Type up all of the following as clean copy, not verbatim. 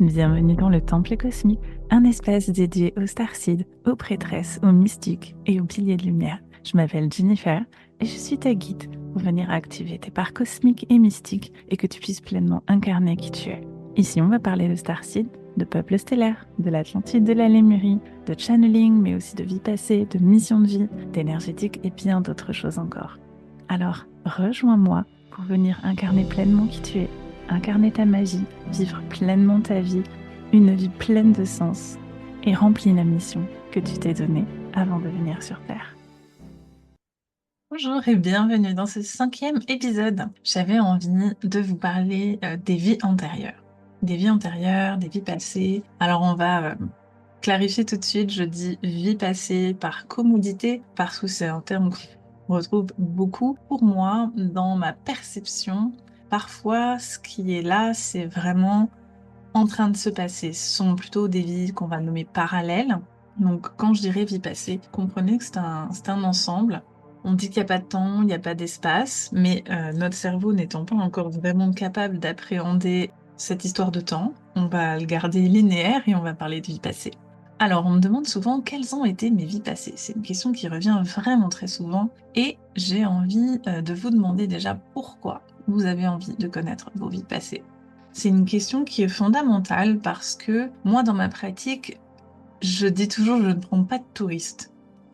Bienvenue dans le Temple Cosmique, un espace dédié aux starseeds, aux prêtresses, aux mystiques et aux piliers de lumière. Je m'appelle Jennifer et je suis ta guide pour venir activer tes parts cosmiques et mystiques et que tu puisses pleinement incarner qui tu es. Ici, on va parler de starseed, de peuples stellaires, de l'Atlantide, de la Lémurie, de channeling, mais aussi de vie passée, de mission de vie, d'énergétique et bien d'autres choses encore. Alors, rejoins-moi pour venir incarner pleinement qui tu es, incarner ta magie, vivre pleinement ta vie, une vie pleine de sens et remplir la mission que tu t'es donnée avant de venir sur Terre. Bonjour et bienvenue dans ce 5e épisode. J'avais envie de vous parler des vies antérieures. Des vies antérieures, des vies passées. Alors on va clarifier tout de suite, je dis vie passée par commodité parce que c'est un terme qu'on retrouve beaucoup. Pour moi, dans ma perception, parfois ce qui est là, c'est vraiment en train de se passer. Ce sont plutôt des vies qu'on va nommer parallèles. Donc quand je dirais vie passée, comprenez que c'est un ensemble. On dit qu'il n'y a pas de temps, il n'y a pas d'espace, mais notre cerveau n'étant pas encore vraiment capable d'appréhender cette histoire de temps, on va le garder linéaire et on va parler de vie passée. Alors, on me demande souvent quelles ont été mes vies passées. C'est une question qui revient vraiment très souvent et j'ai envie de vous demander déjà pourquoi vous avez envie de connaître vos vies passées. C'est une question qui est fondamentale parce que moi, dans ma pratique, je dis toujours, je ne prends pas de touristes.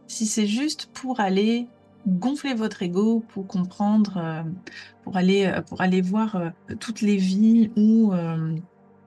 Si c'est juste pour aller gonfler votre ego, pour comprendre, pour aller voir toutes les vies où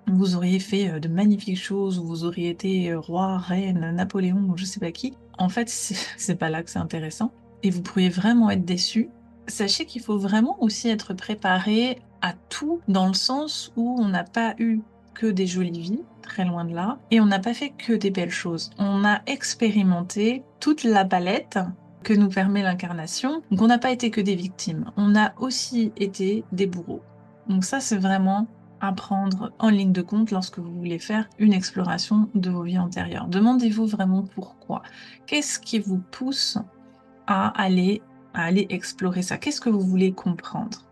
vous auriez fait de magnifiques choses, où vous auriez été roi, reine, Napoléon, ou je sais pas qui, en fait, c'est pas là que c'est intéressant. Et vous pourriez vraiment être déçu. Sachez qu'il faut vraiment aussi être préparé à tout, dans le sens où on n'a pas eu que des jolies vies, très loin de là, et on n'a pas fait que des belles choses. On a expérimenté toute la palette que nous permet l'incarnation. Donc on n'a pas été que des victimes, on a aussi été des bourreaux. Donc ça, c'est vraiment à prendre en ligne de compte lorsque vous voulez faire une exploration de vos vies antérieures. Demandez-vous vraiment pourquoi. Qu'est-ce qui vous pousse à aller explorer ça? Qu'est-ce que vous voulez comprendre?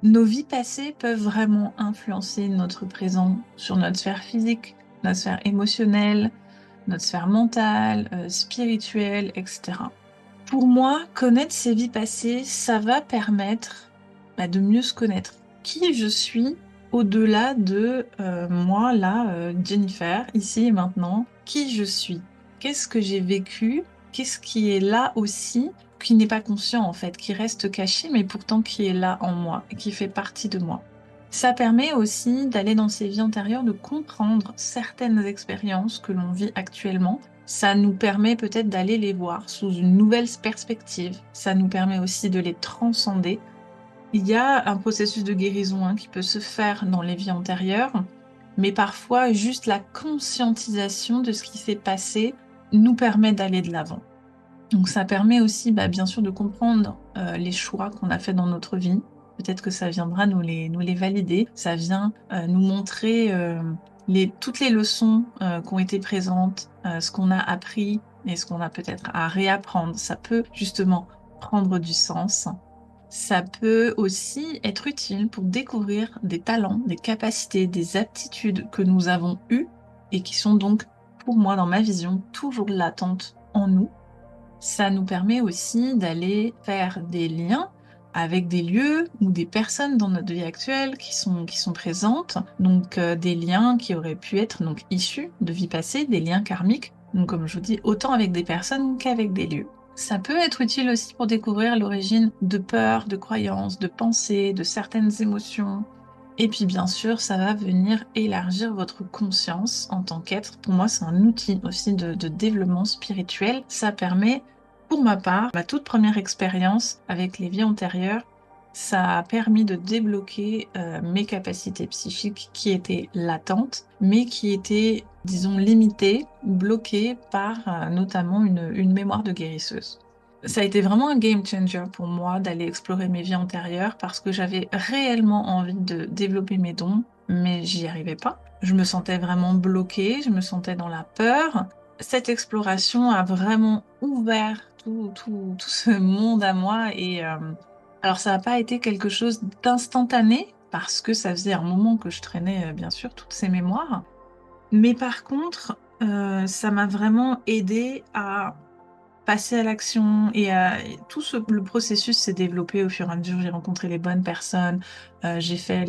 Nos vies passées peuvent vraiment influencer notre présent sur notre sphère physique, notre sphère émotionnelle, notre sphère mentale, spirituelle, etc. Pour moi, connaître ses vies passées, ça va permettre de mieux se connaître. Qui je suis au-delà de moi, là, Jennifer, ici et maintenant. Qui je suis? Qu'est-ce que j'ai vécu? Qu'est-ce qui est là aussi, qui n'est pas conscient en fait, qui reste caché, mais pourtant qui est là en moi et qui fait partie de moi. Ça permet aussi d'aller dans ces vies antérieures, de comprendre certaines expériences que l'on vit actuellement. Ça nous permet peut-être d'aller les voir sous une nouvelle perspective. Ça nous permet aussi de les transcender. Il y a un processus de guérison qui peut se faire dans les vies antérieures, mais parfois juste la conscientisation de ce qui s'est passé nous permet d'aller de l'avant. Donc ça permet aussi bien sûr de comprendre les choix qu'on a fait dans notre vie. Peut-être que ça viendra nous les valider. Ça vient nous montrer toutes les leçons qui ont été présentes, ce qu'on a appris et ce qu'on a peut-être à réapprendre. Ça peut justement prendre du sens. Ça peut aussi être utile pour découvrir des talents, des capacités, des aptitudes que nous avons eues et qui sont donc, pour moi, dans ma vision, toujours latentes en nous. Ça nous permet aussi d'aller faire des liens avec des lieux ou des personnes dans notre vie actuelle qui sont présentes, donc des liens qui auraient pu être donc issus de vies passées, des liens karmiques, donc comme je vous dis, autant avec des personnes qu'avec des lieux. Ça peut être utile aussi pour découvrir l'origine de peurs, de croyances, de pensées, de certaines émotions. Et puis bien sûr, ça va venir élargir votre conscience en tant qu'être. Pour moi, c'est un outil aussi de développement spirituel. Ça permet, pour ma part, ma toute première expérience avec les vies antérieures, ça a permis de débloquer mes capacités psychiques qui étaient latentes, mais qui étaient, disons, limitées, bloquées par notamment une mémoire de guérisseuse. Ça a été vraiment un game changer pour moi d'aller explorer mes vies antérieures parce que j'avais réellement envie de développer mes dons, mais j'y arrivais pas. Je me sentais vraiment bloquée, je me sentais dans la peur. Cette exploration a vraiment ouvert tout ce monde à moi et alors ça n'a pas été quelque chose d'instantané parce que ça faisait un moment que je traînais bien sûr toutes ces mémoires. Mais par contre, ça m'a vraiment aidé à passer à l'action et tout le processus s'est développé au fur et à mesure. J'ai rencontré les bonnes personnes, j'ai fait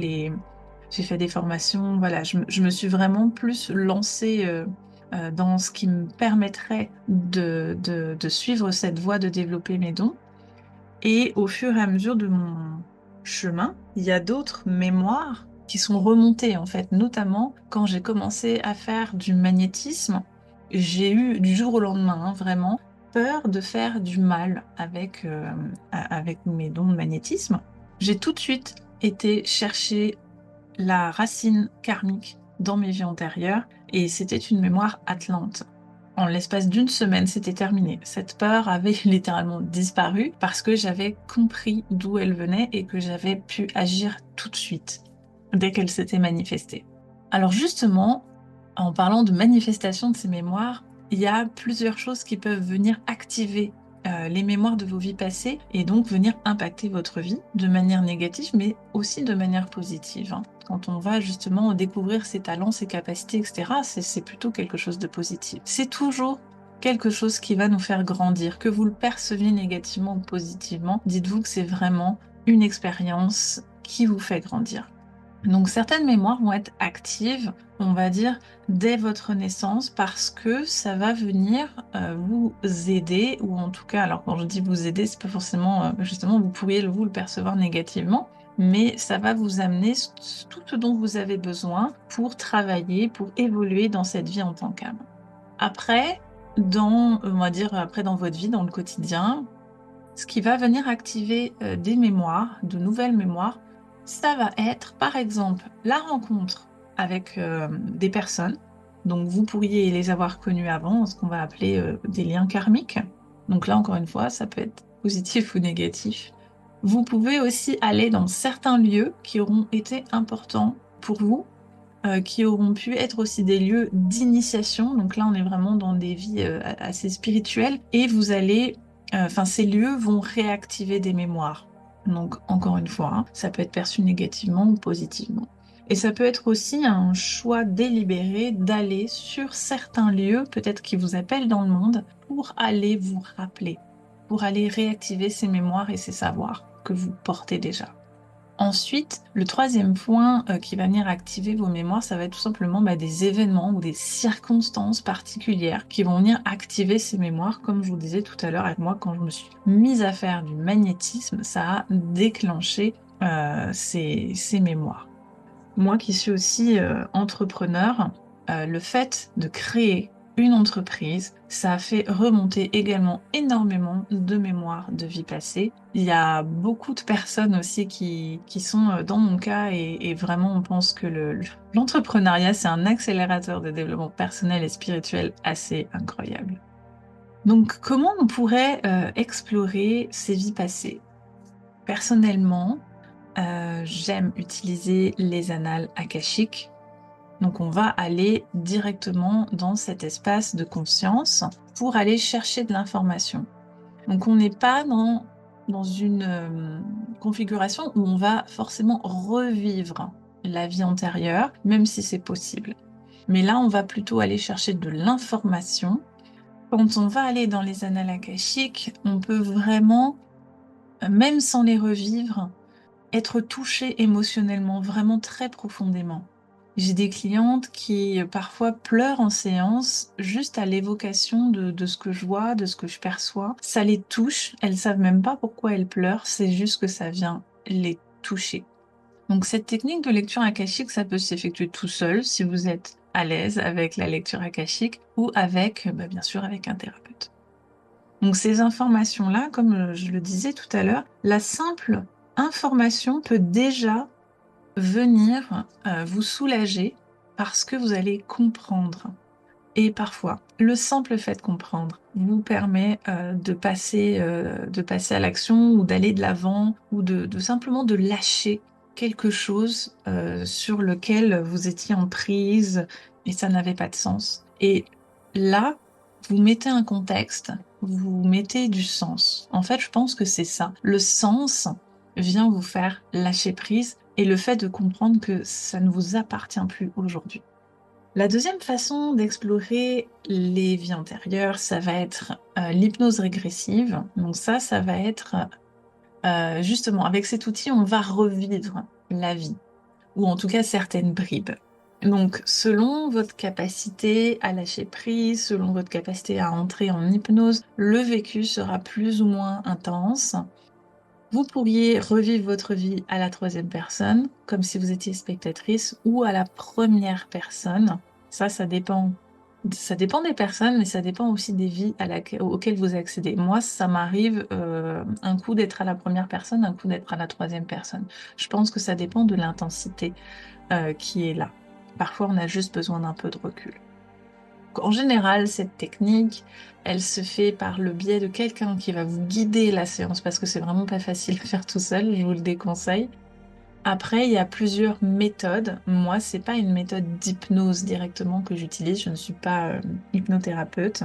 j'ai fait des formations. Voilà, je me suis vraiment plus lancée dans ce qui me permettrait de suivre cette voie de développer mes dons. Et au fur et à mesure de mon chemin, il y a d'autres mémoires qui sont remontées en fait, notamment quand j'ai commencé à faire du magnétisme, j'ai eu du jour au lendemain, hein, vraiment, peur de faire du mal avec mes dons de magnétisme. J'ai tout de suite été chercher la racine karmique dans mes vies antérieures et c'était une mémoire atlante. En l'espace d'une semaine, c'était terminé. Cette peur avait littéralement disparu parce que j'avais compris d'où elle venait et que j'avais pu agir tout de suite dès qu'elle s'était manifestée. Alors justement, en parlant de manifestation de ces mémoires, il y a plusieurs choses qui peuvent venir activer les mémoires de vos vies passées et donc venir impacter votre vie de manière négative, mais aussi de manière positive, hein. Quand on va justement découvrir ses talents, ses capacités, etc., c'est plutôt quelque chose de positif. C'est toujours quelque chose qui va nous faire grandir, que vous le perceviez négativement ou positivement, dites-vous que c'est vraiment une expérience qui vous fait grandir. Donc certaines mémoires vont être actives, on va dire, dès votre naissance parce que ça va venir vous aider, ou en tout cas, alors quand je dis vous aider, c'est pas forcément, justement, vous pourriez vous le percevoir négativement, mais ça va vous amener tout ce dont vous avez besoin pour travailler, pour évoluer dans cette vie en tant qu'âme. Après, on va dire, après dans votre vie, dans le quotidien, ce qui va venir activer des mémoires, de nouvelles mémoires, ça va être par exemple la rencontre avec des personnes. Donc vous pourriez les avoir connues avant, ce qu'on va appeler des liens karmiques. Donc là, encore une fois, ça peut être positif ou négatif. Vous pouvez aussi aller dans certains lieux qui auront été importants pour vous, qui auront pu être aussi des lieux d'initiation. Donc là, on est vraiment dans des vies assez spirituelles et enfin, ces lieux vont réactiver des mémoires. Donc encore une fois, hein, ça peut être perçu négativement ou positivement. Et ça peut être aussi un choix délibéré d'aller sur certains lieux, peut-être qui vous appellent dans le monde, pour aller vous rappeler, pour aller réactiver ces mémoires et ces savoirs que vous portez déjà. Ensuite, le troisième point qui va venir activer vos mémoires, ça va être tout simplement des événements ou des circonstances particulières qui vont venir activer ces mémoires. Comme je vous disais tout à l'heure avec moi, quand je me suis mise à faire du magnétisme, ça a déclenché ces mémoires. Moi qui suis aussi entrepreneur, le fait de créer une entreprise, ça a fait remonter également énormément de mémoires de vie passée. Il y a beaucoup de personnes aussi qui sont dans mon cas et vraiment on pense que l'entrepreneuriat, c'est un accélérateur de développement personnel et spirituel assez incroyable. Donc comment on pourrait explorer ces vies passées? Personnellement, j'aime utiliser les annales akashiques. Donc on va aller directement dans cet espace de conscience pour aller chercher de l'information. Donc on n'est pas dans une configuration où on va forcément revivre la vie antérieure, même si c'est possible. Mais là, on va plutôt aller chercher de l'information. Quand on va aller dans les annales akashiques, on peut vraiment, même sans les revivre, être touché émotionnellement, vraiment très profondément. J'ai des clientes qui parfois pleurent en séance juste à l'évocation de ce que je vois, de ce que je perçois. Ça les touche, elles savent même pas pourquoi elles pleurent, c'est juste que ça vient les toucher. Donc cette technique de lecture akashique, ça peut s'effectuer tout seul si vous êtes à l'aise avec la lecture akashique ou avec, bien sûr, avec un thérapeute. Donc ces informations-là, comme je le disais tout à l'heure, la simple information peut déjà venir vous soulager parce que vous allez comprendre. Et parfois, le simple fait de comprendre vous permet de passer à l'action ou d'aller de l'avant ou de simplement de lâcher quelque chose sur lequel vous étiez en prise et ça n'avait pas de sens. Et là, vous mettez un contexte, vous mettez du sens. En fait, je pense que c'est ça. Le sens vient vous faire lâcher prise et le fait de comprendre que ça ne vous appartient plus aujourd'hui. La deuxième façon d'explorer les vies antérieures, ça va être l'hypnose régressive. Donc ça va être justement, avec cet outil, on va revivre la vie, ou en tout cas certaines bribes. Donc, selon votre capacité à lâcher prise, selon votre capacité à entrer en hypnose, le vécu sera plus ou moins intense. Vous pourriez revivre votre vie à la troisième personne, comme si vous étiez spectatrice, ou à la première personne. Ça dépend. Ça dépend des personnes, mais ça dépend aussi des vies auxquelles vous accédez. Moi, ça m'arrive un coup d'être à la première personne, un coup d'être à la troisième personne. Je pense que ça dépend de l'intensité qui est là. Parfois, on a juste besoin d'un peu de recul. En général, cette technique, elle se fait par le biais de quelqu'un qui va vous guider la séance parce que c'est vraiment pas facile à faire tout seul, je vous le déconseille. Après, il y a plusieurs méthodes. Moi, c'est pas une méthode d'hypnose directement que j'utilise, je ne suis pas hypnothérapeute.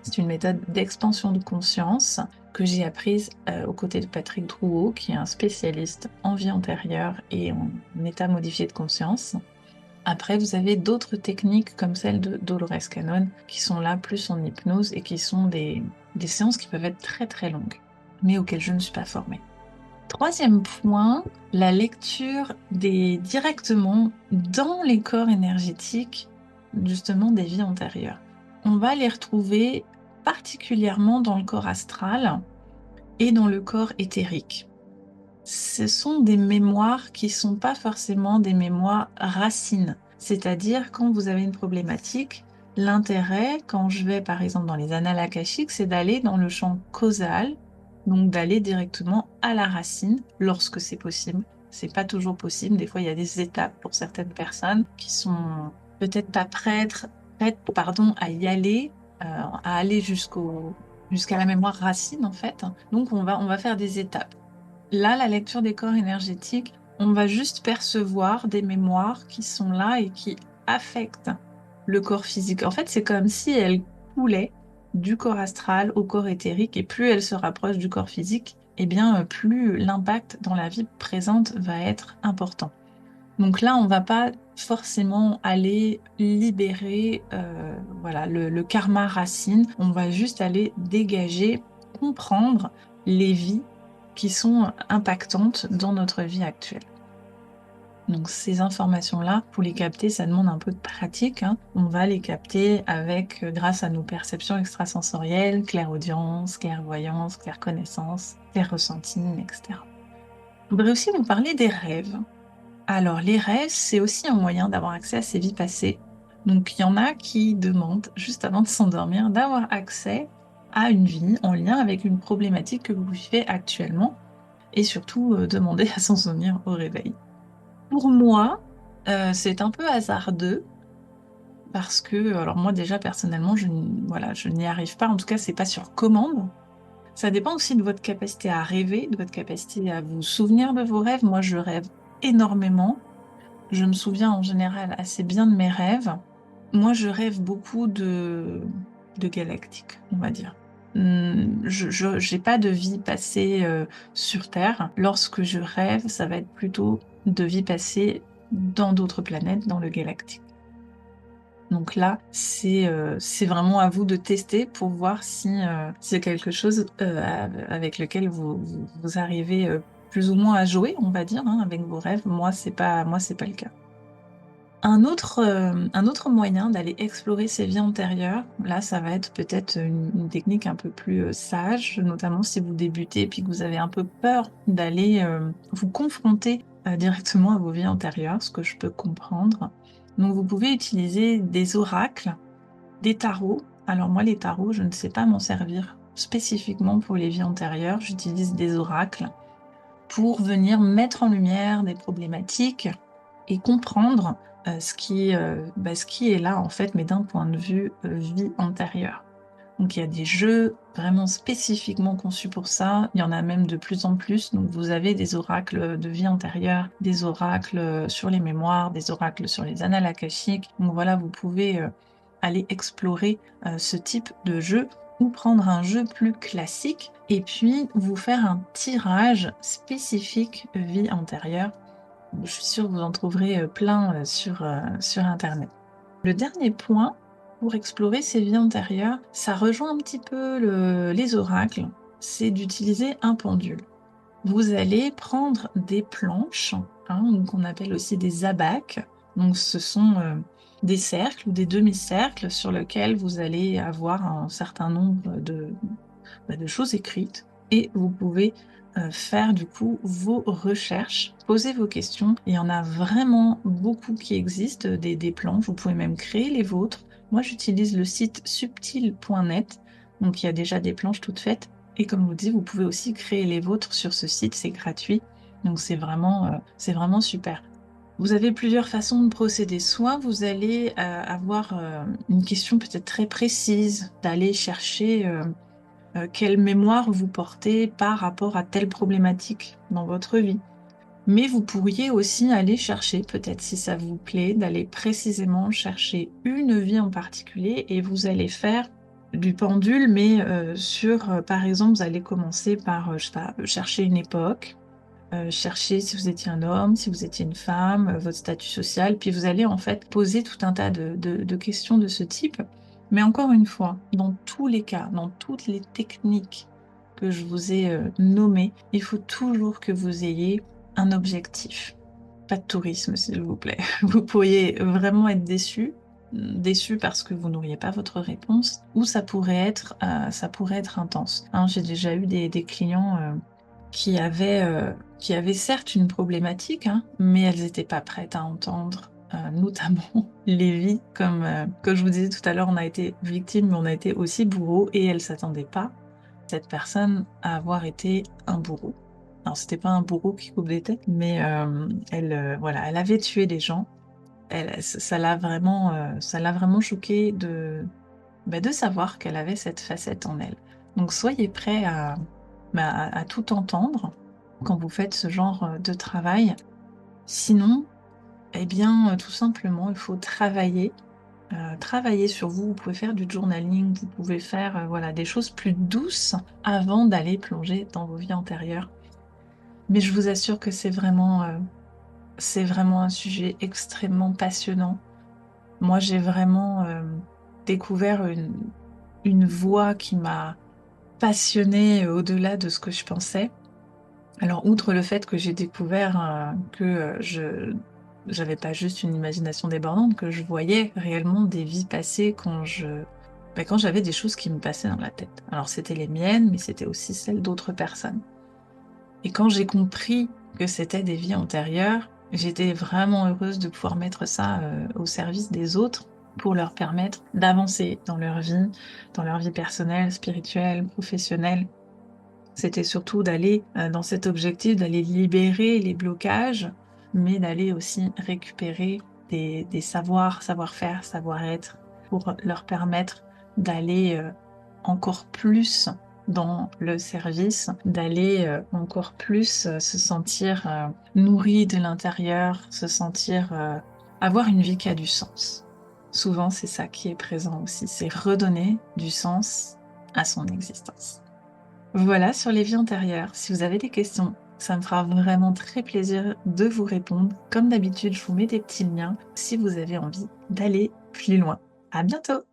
C'est une méthode d'expansion de conscience que j'ai apprise aux côtés de Patrick Drouot, qui est un spécialiste en vie antérieure et en état modifié de conscience. Après, vous avez d'autres techniques comme celle de Dolores Cannon qui sont là plus en hypnose et qui sont des séances qui peuvent être très très longues, mais auxquelles je ne suis pas formée. Troisième point, la lecture directement dans les corps énergétiques, justement des vies antérieures. On va les retrouver particulièrement dans le corps astral et dans le corps éthérique. Ce sont des mémoires qui ne sont pas forcément des mémoires racines. C'est-à-dire, quand vous avez une problématique, l'intérêt, quand je vais par exemple dans les annales akashiques, c'est d'aller dans le champ causal, donc d'aller directement à la racine lorsque c'est possible. C'est pas toujours possible. Des fois, il y a des étapes pour certaines personnes qui sont peut-être pas prêtes, à y aller, à aller jusqu'à la mémoire racine en fait. Donc, on va faire des étapes. Là, la lecture des corps énergétiques, on va juste percevoir des mémoires qui sont là et qui affectent le corps physique. En fait, c'est comme si elles coulaient du corps astral au corps éthérique, et plus elles se rapprochent du corps physique, eh bien, plus l'impact dans la vie présente va être important. Donc là, on va pas forcément aller libérer voilà, le karma racine, on va juste aller dégager, comprendre les vies qui sont impactantes dans notre vie actuelle. Donc ces informations-là, pour les capter, ça demande un peu de pratique, hein. On va les capter grâce à nos perceptions extrasensorielles, clairaudience, clairvoyance, clairconnaissance, clairressenti, etc. Je voudrais aussi vous parler des rêves. Alors, les rêves, c'est aussi un moyen d'avoir accès à ses vies passées. Donc, il y en a qui demandent, juste avant de s'endormir, d'avoir accès à une vie en lien avec une problématique que vous vivez actuellement et surtout demander à s'en souvenir au réveil. Pour moi, c'est un peu hasardeux parce que, alors moi déjà personnellement, voilà, je n'y arrive pas. En tout cas, c'est pas sur commande. Ça dépend aussi de votre capacité à rêver, de votre capacité à vous souvenir de vos rêves. Moi, je rêve énormément. Je me souviens en général assez bien de mes rêves. Moi, je rêve beaucoup de galactiques, on va dire. Je n'ai pas de vie passée sur Terre. Lorsque je rêve, ça va être plutôt de vie passée dans d'autres planètes, dans le galactique. Donc là, c'est vraiment à vous de tester pour voir si c'est quelque chose avec lequel vous arrivez plus ou moins à jouer, on va dire, hein, avec vos rêves. Moi, c'est pas le cas. Un autre moyen d'aller explorer ses vies antérieures, là, ça va être peut-être une technique un peu plus sage, notamment si vous débutez et puis que vous avez un peu peur d'aller vous confronter directement à vos vies antérieures, ce que je peux comprendre. Donc, vous pouvez utiliser des oracles, des tarots. Alors moi, les tarots, je ne sais pas m'en servir spécifiquement pour les vies antérieures. J'utilise des oracles pour venir mettre en lumière des problématiques et comprendre ce qui est là en fait, mais d'un point de vue vie antérieure. Donc il y a des jeux vraiment spécifiquement conçus pour ça, il y en a même de plus en plus. Donc vous avez des oracles de vie antérieure, des oracles sur les mémoires, des oracles sur les annales akashiques. Donc voilà, vous pouvez aller explorer ce type de jeu ou prendre un jeu plus classique et puis vous faire un tirage spécifique vie antérieure. Je suis sûre que vous en trouverez plein sur Internet. Le dernier point pour explorer ces vies antérieures, ça rejoint un petit peu les oracles, c'est d'utiliser un pendule. Vous allez prendre des planches, qu'on appelle aussi des abaques. Donc, ce sont des cercles ou des demi-cercles sur lesquels vous allez avoir un certain nombre de choses écrites. Et vous pouvez faire du coup vos recherches, poser vos questions. Il y en a vraiment beaucoup qui existent, des planches. Vous pouvez même créer les vôtres. Moi, j'utilise le site subtil.net. Donc, il y a déjà des planches toutes faites. Et comme je vous dis, vous pouvez aussi créer les vôtres sur ce site, c'est gratuit. Donc c'est vraiment super. Vous avez plusieurs façons de procéder. Soit vous allez avoir une question peut-être très précise, d'aller chercher quelle mémoire vous portez par rapport à telle problématique dans votre vie. Mais vous pourriez aussi aller chercher, peut-être si ça vous plaît, d'aller précisément chercher une vie en particulier et vous allez faire du pendule, mais par exemple, vous allez commencer par, je sais pas, chercher une époque, chercher si vous étiez un homme, si vous étiez une femme, votre statut social, puis vous allez en fait poser tout un tas de questions de ce type. Mais encore une fois, dans tous les cas, dans toutes les techniques que je vous ai nommées, il faut toujours que vous ayez un objectif. Pas de tourisme, s'il vous plaît. Vous pourriez vraiment être déçu parce que vous n'auriez pas votre réponse, ou ça pourrait être intense. J'ai déjà eu des clients qui avaient certes une problématique, mais elles n'étaient pas prêtes à entendre, notamment les vies, comme je vous disais tout à l'heure, on a été victime, mais on a été aussi bourreau, et elles ne s'attendaient pas, cette personne, à avoir été un bourreau. Alors, c'était pas un bourreau qui coupe des têtes, mais voilà, elle avait tué des gens. Ça l'a vraiment choquée de savoir qu'elle avait cette facette en elle. Donc, soyez prêts à tout entendre quand vous faites ce genre de travail. Sinon, eh bien, tout simplement, il faut travailler sur vous. Vous pouvez faire du journaling, vous pouvez faire voilà, des choses plus douces avant d'aller plonger dans vos vies antérieures. Mais je vous assure que c'est vraiment un sujet extrêmement passionnant. Moi, j'ai vraiment découvert une voie qui m'a passionnée au-delà de ce que je pensais. Alors, outre le fait que j'ai découvert que je j'avais pas juste une imagination débordante, que je voyais réellement des vies passées quand j'avais des choses qui me passaient dans la tête. Alors, c'était les miennes, mais c'était aussi celles d'autres personnes. Et quand j'ai compris que c'était des vies antérieures, j'étais vraiment heureuse de pouvoir mettre ça au service des autres pour leur permettre d'avancer dans leur vie personnelle, spirituelle, professionnelle. C'était surtout d'aller dans cet objectif, d'aller libérer les blocages, mais d'aller aussi récupérer des savoir-faire, savoir-être, pour leur permettre d'aller encore plus dans le service, d'aller encore plus se sentir nourri de l'intérieur, avoir une vie qui a du sens. Souvent, c'est ça qui est présent aussi, c'est redonner du sens à son existence. Voilà sur les vies antérieures. Si vous avez des questions, ça me fera vraiment très plaisir de vous répondre. Comme d'habitude, je vous mets des petits liens si vous avez envie d'aller plus loin. À bientôt!